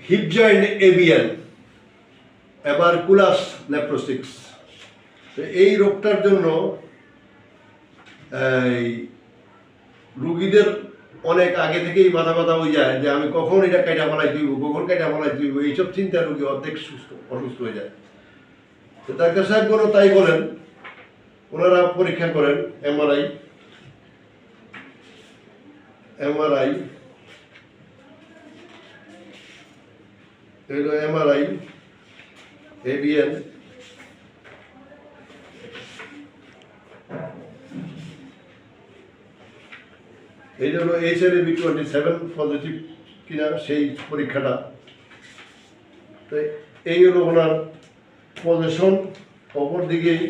Heap joint avian অ্যাবারকুলাস nephrosis. এই রোগটার জন্য রুগীদের অনেক আগে থেকেই মাথা ব্যথা হয়ে যায় যে আমি কখন এটা কাটা ফেলাই দিব, কখন কাটা ফেলাই দিব, এইসব চিন্তা রুগী অর্ধেক অসুস্থ হয়ে যায়। তো ডাক্তার সাহেবগুলো তাই বলেন, ওনারা পরীক্ষা করেন এমআরআই এভিয়ান এই জন্য HIV-27 পজিটিভ কিনা সেই পরীক্ষাটা। তো এই হলো ওনার পজিশন। অপর দিকেই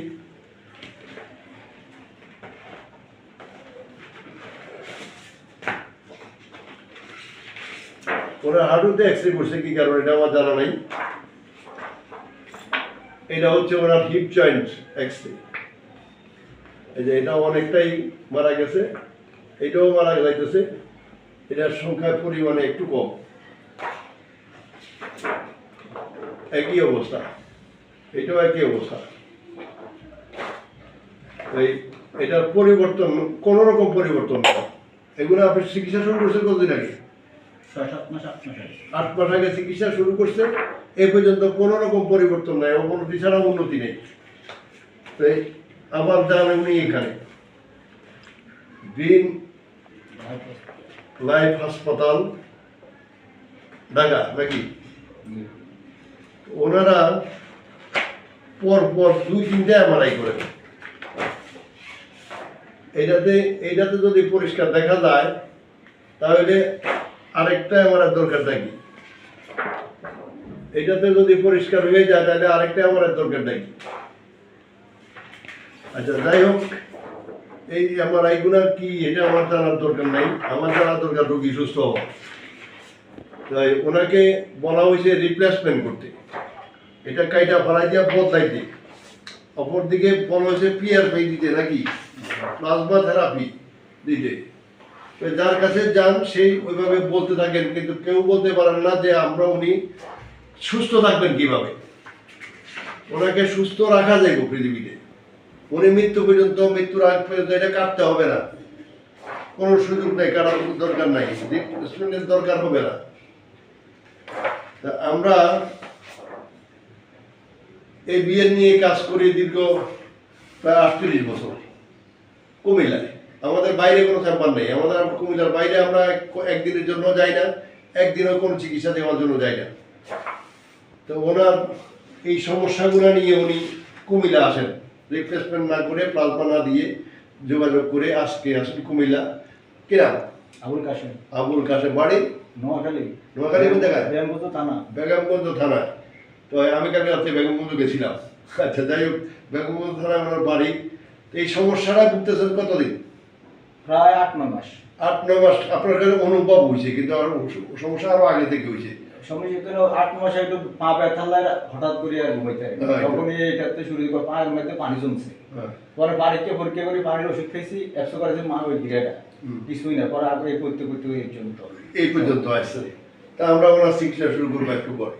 ওরা হাঁটুতে এক্সরে করছে, কি কারণ এটা আমার জানা নাই। এটা হচ্ছে ওনার হিপ জয়েন্ট এক্সরে। এই যে এটা অনেকটাই মারা গেছে, এটাও মারা যাইতেছে, এটার সংখ্যার পরিমাণে একটু কম। একই অবস্থা, এটাও একই অবস্থা। এটার পরিবর্তন কোন রকম পরিবর্তন না। এগুলো আপনি চিকিৎসা শুরু করছেন কতদিন আগে? 8 মাস আগে চিকিৎসা শুরু করছে, এ পর্যন্ত কোনো রকম পরিবর্তন নাই, অবনতি ছাড়া উন্নতি নেই। তো আবার যান উনি এখানে গ্রিন লাইফ হাসপাতাল ঢাকা নাকি, ওনারা পরপর 2-3টা এমআরআই করেন। এইটাতে যদি পরিষ্কার দেখা যায় তাহলে আরেকটা এমআরআই দরকার নাকি, এটাতে যদি পরিষ্কার হয়ে যায় তাহলে আরেকটা এমআরআই দরকার নাকি। আচ্ছা, যাই হোক, এই এমআরআই গুলা কি এটা আমার জানার দরকার নাই, আমার জানার দরকার রোগী সুস্থ হওয়া। তাই ওনাকে বলা হয়েছে রিপ্লেসমেন্ট করতে, এটা কাইটা ফেলাই দিয়া বদলাইতে। অপরদিকে বলা হয়েছে PRP দিতে নাকি, প্লাজমা থেরাপি দিতে। যার কাছে যান সেই ওইভাবে বলতে থাকেন, কিন্তু কেউ বলতে পারেন না যে উনি সুস্থ থাকবেন কিভাবে। ওনাকে সুস্থ রাখা যাইব পৃথিবীতে, উনি মৃত্যুর আগ পর্যন্ত এটা কাটতে হবে না, কোনো সুযোগ নেই, কাটার দরকার নাই, রিপ্লেসমেন্টের দরকার হবে না। আমরা এই বিয়ে নিয়ে কাজ করি দীর্ঘ প্রায় 38 বছর কুমিল্লায়। আমাদের বাইরে কোনো চেম্বার নেই, আমাদের কুমিল্লার বাইরে আমরা একদিনের জন্য যাই না, একদিনও কোনো চিকিৎসা দেওয়ার জন্য যাই না। তো ওনার এই সমস্যাগুলো নিয়ে উনি কুমিল্লা আসেন, রিপ্লেসমেন্ট না করে, প্লাজমা না দিয়ে যোগাযোগ করে আজকে আসেন কুমিল্লা। কিরাম আবুল কাশেম বাড়ি নোয়াখালী কোন জায়গায়? বেগমগঞ্জ থানা। তো আমি কালকে রাত্রে বেগমগঞ্জ গেছিলাম। আচ্ছা, যাই হোক, বেগমগঞ্জ থানা আমার বাড়ি। এই সমস্যাটা ভুগতেছেন কতদিন? প্রায় 8-9 মাস। 8-9 মাস আপনার কাছে অনুভব হয়েছে, কিন্তু আর সমস্যা আরো আগে থেকে হয়েছে। সমস্যা তো 8 মাসে একটু পা ব্যথা লাগে, হঠাৎ করে আর ঘুমাইতে তখনই এটাতে শুরু করে পায়ের মধ্যে পানি জমছে। পরে বাড়িতে পরীক্ষা করে পানির ওষুধ খাইছি, একশো করেছে মা ওই গিরাটা কিছুই না, পরে আগে করতে এই পর্যন্ত আসছে। তা আমরা ওনার চিকিৎসা শুরু করবো একটু পরে।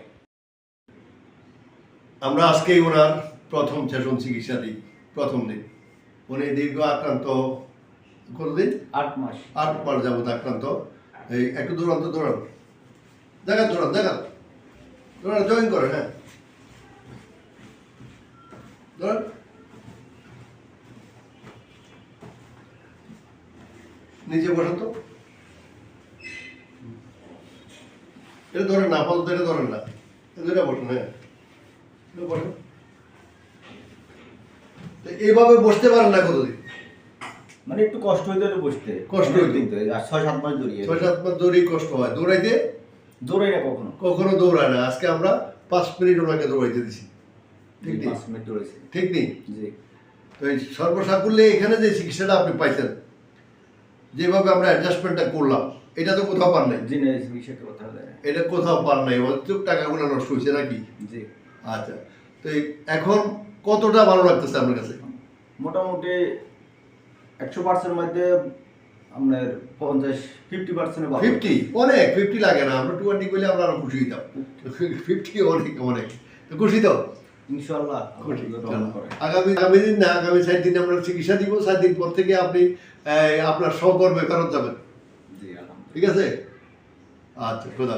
আমরা আজকেই ওনার প্রথম সেশন চিকিৎসা দিই, প্রথম দিন। উনি দীর্ঘ আক্রান্ত কতদিন? 8 মাস যাবত আক্রান্ত। এই একটু দৌড়ান জয়েন করেন। হ্যাঁ, দৌড়ান। নিচে বসেন তো, এটা ধরেন না, আপাতত এটা ধরেন না, এটা বসেন। হ্যাঁ, বসেন। এইভাবে বসতে পারেন না কতদিন? মানে একটু কষ্ট হইতে, কষ্ট হইতে 6-7 মাস দৌড়িয়ে কষ্ট হয়। দৌড়াই না কখনো দৌড়ায় না। আজকে আমরা 5 মিনিট ওনাকে দৌড়াইতে দিছি, ঠিক নেই? তো এই সর্বসাকুল্যে এখানে যে চিকিৎসাটা আপনি পাইছেন, যেভাবে আমরা অ্যাডজাস্টমেন্টটা করলাম, এটা তো কোথাও পান নাই। এটা কোথাও পান নাই, অযুক টাকাগুলো নষ্ট হয়েছে নাকি? আচ্ছা, তো এখন কতটা ভালো লাগতেছে আপনার কাছে? মোটামুটি 100% মধ্যে আপনার 50-50% ভালো 50 অনেক 50 লাগে না, আমরা 20 বলে আমরা আরো খুশি হইতাম। 50 অনেক অনেক, তো খুশি তো? ইনশাআল্লাহ খুশি। গ্রহণ করে। আগামী দিন না, আগামী 7 দিন আমরা চিকিৎসা দিব, 7 দিন পর থেকে আপনি আপনার সহকর্মে ফেরত যাবেন, জি আলহামদুলিল্লাহ। ঠিক আছে? আচ্ছা, খোদা।